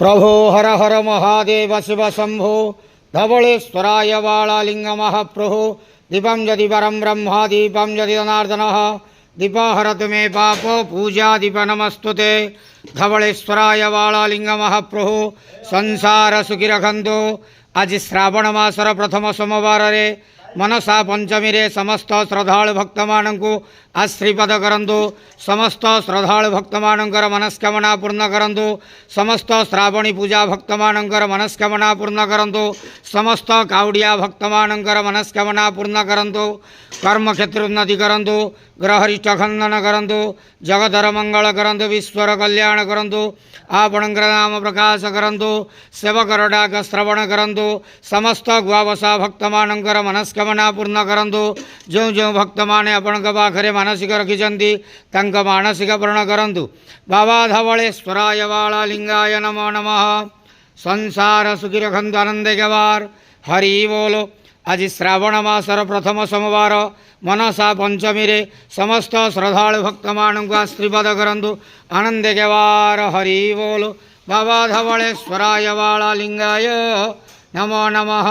प्रभो हर हर महादेव शिव शंभो धवलेश्वराय वालालिंग महाप्रभो दीपं यदि वरं ब्रह्मा दीपं यदि जनार्दनः दीपहरतु मे पाप पूजा दीप नमस्तुते धवलेश्वराय वालालिंग महाप्रभो संसार सुखी रखंतु। आज श्रावण मासर प्रथम सोमवार रे मनसा पंचमी रे समस्त श्रद्धालु भक्त मानू आश्रीपद करंतु। समस्त श्रद्धालु भक्त मानकर मनस्कामना पूर्ण करंतु। समस्त श्रावणी पूजा भक्त मानकर मनस्कामना पूर्ण करंतु। समस्त काउडिया भक्त मानकर मनस्कामना पूर्ण करंतु। कर्म क्षेत्र उन्नति करंतु। ग्रहरिष्ट खंडन करंतु। जगतर मंगल करंतु। विश्वर कल्याण करंतु। आपणकर नाम प्रकाश करंतु। सेवकर डाक श्रवण करंतु। समस्त गुआवसा भक्त मानकर मनस्कामना पूर्ण करंतु। जो जो भक्त माने आपण पाखरे मानसिक रखिछंती तांक मानसिक पूर्ण करंतु। बाबा धवलेश्वराय वालालिंगाय नमो नमः। संसार सुखी रखंतु आनंद गवार हरि बोलो। आज श्रावण मासर प्रथम सोमवार मनसा पंचमी रे समस्त श्रद्धालु भक्त मानू आशीर्वाद करंतु आनंद गवार हरि बोलो। बाबा धवलेश्वराय वालालिंगाय नमो नमः।